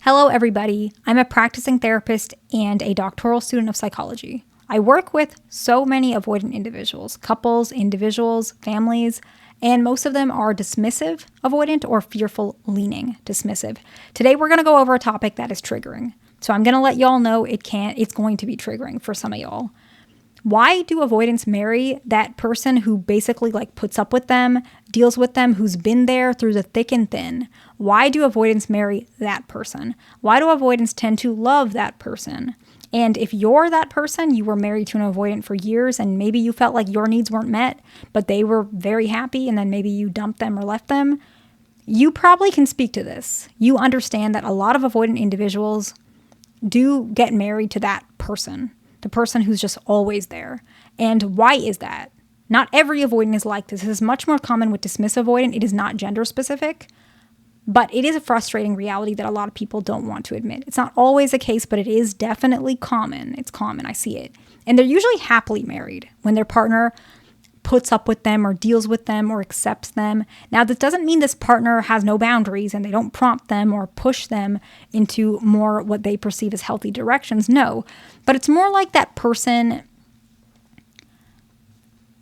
Hello, everybody. I'm a practicing therapist and a doctoral student of psychology. I work with so many avoidant individuals, couples, individuals, families, and most of them are dismissive avoidant or fearful leaning dismissive. Today, we're going to go over a topic that is triggering. So I'm going to let y'all know it's going to be triggering for some of y'all. Why do avoidants marry that person who basically puts up with them, deals with them, who's been there through the thick and thin? Why do avoidants marry that person? Why do avoidants tend to love that person? And if you're that person, you were married to an avoidant for years and maybe you felt like your needs weren't met, but they were very happy and then maybe you dumped them or left them, you probably can speak to this. You understand that a lot of avoidant individuals do get married to that person. The person who's just always there. And why is that? Not every avoidant is like this. This is much more common with dismissive avoidant. It is not gender specific, but it is a frustrating reality that a lot of people don't want to admit. It's not always the case, but it is definitely common. It's common. I see it. And they're usually happily married when their partner puts up with them or deals with them or accepts them. Now, this doesn't mean this partner has no boundaries and they don't prompt them or push them into more what they perceive as healthy directions. No, but it's more like that person.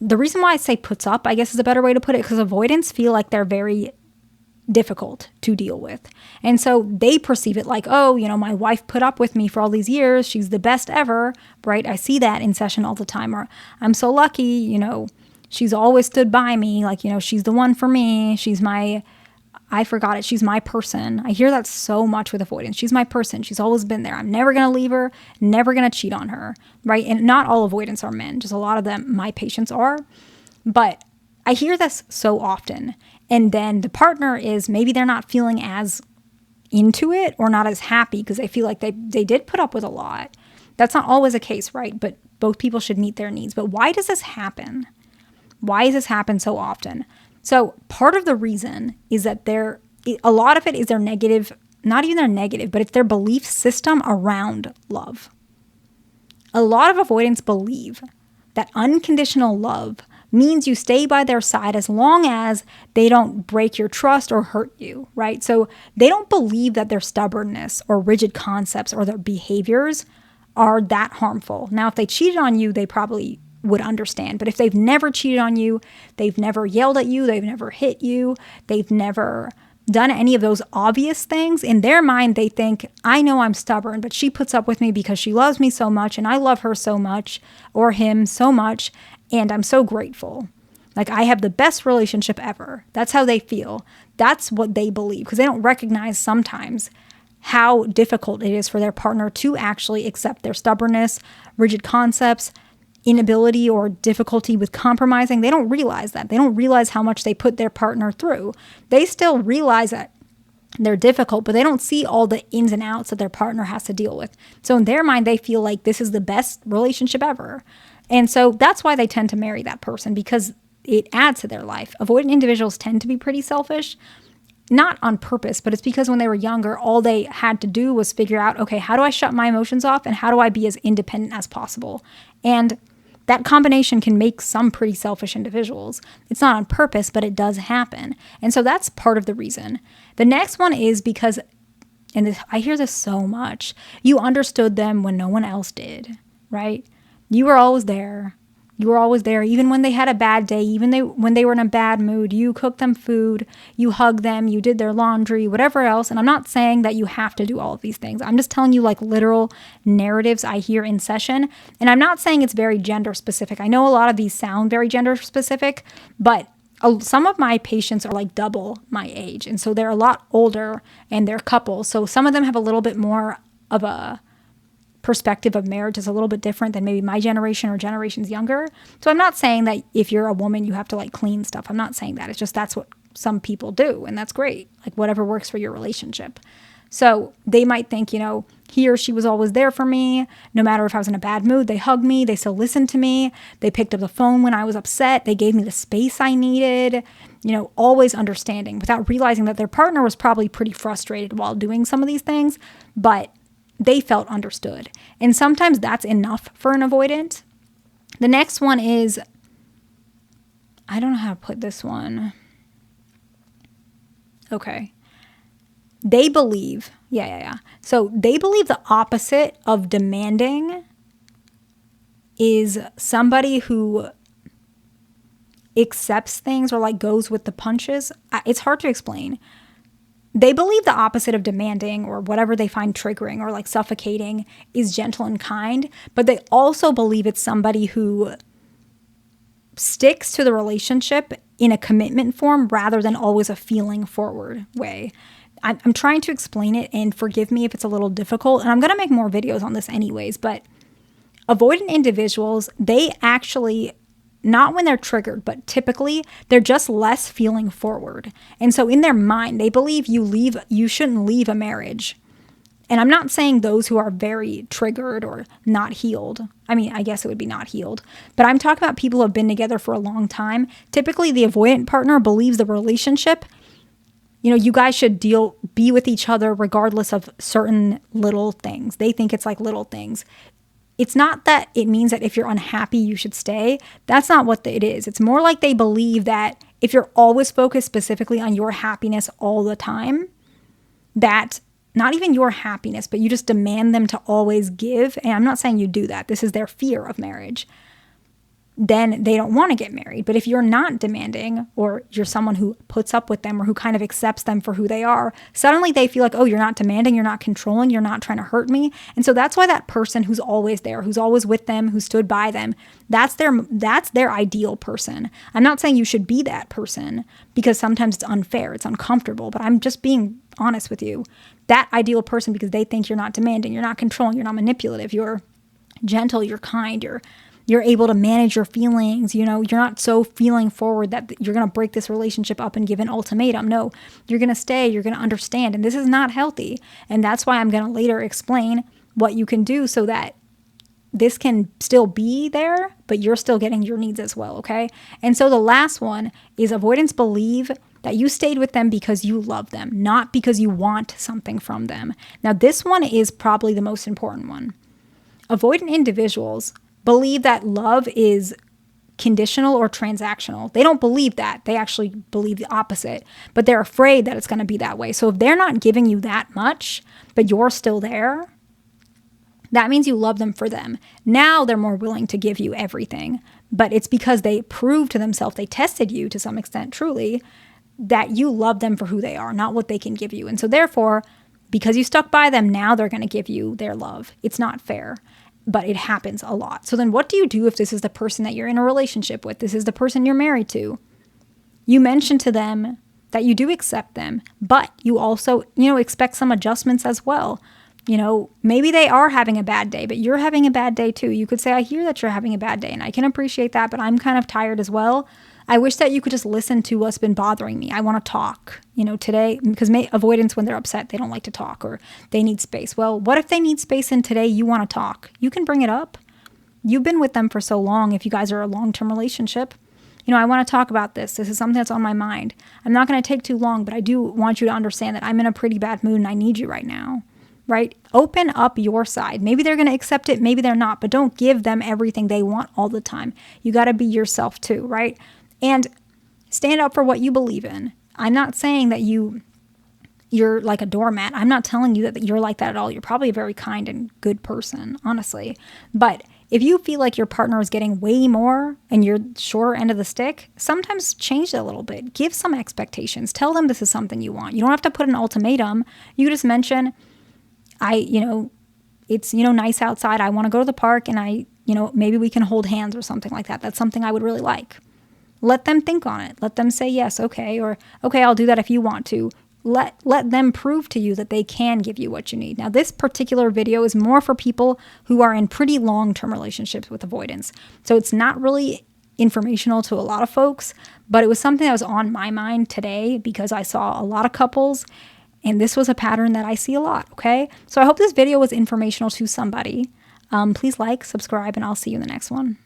The reason why I say puts up, I guess is a better way to put it, because avoidants feel like they're very difficult to deal with. And so they perceive it like, oh, my wife put up with me for all these years. She's the best ever, right? I see that in session all the time. Or I'm so lucky, she's always stood by me. She's the one for me. She's my person. I hear that so much with avoidance. She's my person. She's always been there. I'm never going to leave her, never going to cheat on her, right? And not all avoidants are men. Just a lot of them, my patients are. But I hear this so often. And then the partner is, maybe they're not feeling as into it or not as happy because they feel like they did put up with a lot. That's not always the case, right? But both people should meet their needs. But why does this happen? Why does this happen so often? So part of the reason is that a lot of it is their negative, not even their negative, but it's their belief system around love. A lot of avoidants believe that unconditional love means you stay by their side as long as they don't break your trust or hurt you, right? So they don't believe that their stubbornness or rigid concepts or their behaviors are that harmful. Now, if they cheated on you, they probably would understand. But if they've never cheated on you, they've never yelled at you, they've never hit you, they've never done any of those obvious things, in their mind, they think, I know I'm stubborn, but she puts up with me because she loves me so much and I love her so much or him so much. And I'm so grateful. I have the best relationship ever. That's how they feel. That's what they believe because they don't recognize sometimes how difficult it is for their partner to actually accept their stubbornness, rigid concepts, inability or difficulty with compromising. They don't realize that. They don't realize how much they put their partner through. They still realize that they're difficult, but they don't see all the ins and outs that their partner has to deal with. So in their mind, they feel like this is the best relationship ever. And so that's why they tend to marry that person, because it adds to their life. Avoidant individuals tend to be pretty selfish, not on purpose, but it's because when they were younger, all they had to do was figure out, okay, how do I shut my emotions off and how do I be as independent as possible? And that combination can make some pretty selfish individuals. It's not on purpose, but it does happen. And so that's part of the reason. The next one is because, I hear this so much, you understood them when no one else did, right? You were always there. You were always there, even when they had a bad day, when they were in a bad mood. You cooked them food, you hugged them, you did their laundry, whatever else. And I'm not saying that you have to do all of these things. I'm just telling you literal narratives I hear in session. And I'm not saying it's very gender specific. I know a lot of these sound very gender specific, but some of my patients are double my age. And so they're a lot older and they're couples. So some of them have a little bit more of a perspective of marriage is a little bit different than maybe my generation or generations younger. So I'm not saying that if you're a woman, you have to clean stuff. I'm not saying that. It's just that's what some people do. And that's great. Whatever works for your relationship. So they might think, he or she was always there for me. No matter if I was in a bad mood, they hugged me. They still listened to me. They picked up the phone when I was upset. They gave me the space I needed, always understanding without realizing that their partner was probably pretty frustrated while doing some of these things. But they felt understood. And sometimes that's enough for an avoidant. The next one is, I don't know how to put this one. Okay. They believe, So they believe the opposite of demanding is somebody who accepts things or like goes with the punches. It's hard to explain. They believe the opposite of demanding or whatever they find triggering or like suffocating is gentle and kind, but they also believe it's somebody who sticks to the relationship in a commitment form rather than always a feeling forward way. I'm trying to explain it, and forgive me if it's a little difficult, and I'm going to make more videos on this anyways, but avoidant individuals, they actually, not when they're triggered, but typically they're just less feeling forward. And so in their mind, they believe you shouldn't leave a marriage. And I'm not saying those who are very triggered or not healed. I mean, I guess it would be not healed. But I'm talking about people who have been together for a long time. Typically, the avoidant partner believes the relationship, you guys should be with each other regardless of certain little things. They think it's like little things. It's not that it means that if you're unhappy, you should stay. That's not what it is. It's more like they believe that if you're always focused specifically on your happiness all the time, that not even your happiness, but you just demand them to always give. And I'm not saying you do that. This is their fear of marriage. Then they don't want to get married. But if you're not demanding, or you're someone who puts up with them or who kind of accepts them for who they are, suddenly they feel like, oh, you're not demanding, you're not controlling, you're not trying to hurt me. And so that's why that person who's always there, who's always with them, who stood by them, that's their ideal person. I'm not saying you should be that person, because sometimes it's unfair, it's uncomfortable, but I'm just being honest with you. That ideal person, because they think you're not demanding, you're not controlling, you're not manipulative, you're gentle, you're kind, you're able to manage your feelings, you're not so feeling forward that you're going to break this relationship up and give an ultimatum. No, you're going to stay, you're going to understand, and this is not healthy. And that's why I'm going to later explain what you can do so that this can still be there, but you're still getting your needs as well, okay? And so the last one is avoidants believe that you stayed with them because you love them, not because you want something from them. Now, this one is probably the most important one. Avoidant individuals believe that love is conditional or transactional. They don't believe that. They actually believe the opposite, but they're afraid that it's going to be that way. So if they're not giving you that much, but you're still there, that means you love them for them. Now they're more willing to give you everything, but it's because they proved to themselves, they tested you to some extent, truly, that you love them for who they are, not what they can give you. And so therefore, because you stuck by them, now they're going to give you their love. It's not fair. But it happens a lot. So then what do you do if this is the person that you're in a relationship with? This is the person you're married to. You mention to them that you do accept them, but you also, expect some adjustments as well. Maybe they are having a bad day, but you're having a bad day too. You could say, I hear that you're having a bad day, and I can appreciate that, but I'm kind of tired as well. I wish that you could just listen to what's been bothering me. I want to talk, today, because avoidance, when they're upset, they don't like to talk or they need space. Well, what if they need space and today you want to talk? You can bring it up. You've been with them for so long. If you guys are a long-term relationship, I want to talk about this. This is something that's on my mind. I'm not going to take too long, but I do want you to understand that I'm in a pretty bad mood and I need you right now, right? Open up your side. Maybe they're going to accept it. Maybe they're not, but don't give them everything they want all the time. You got to be yourself too, right? And stand up for what you believe in. I'm not saying that you're like a doormat. I'm not telling you that you're like that at all. You're probably a very kind and good person, honestly. But if you feel like your partner is getting way more and you're shorter end of the stick, sometimes change it a little bit. Give some expectations. Tell them this is something you want. You don't have to put an ultimatum. You just mention, it's, nice outside. I want to go to the park and maybe we can hold hands or something like that. That's something I would really like. Let them think on it. Let them say yes, okay, or okay, I'll do that if you want to. Let them prove to you that they can give you what you need. Now, this particular video is more for people who are in pretty long-term relationships with avoidance. So it's not really informational to a lot of folks, but it was something that was on my mind today because I saw a lot of couples, and this was a pattern that I see a lot, okay? So I hope this video was informational to somebody. Please like, subscribe, and I'll see you in the next one.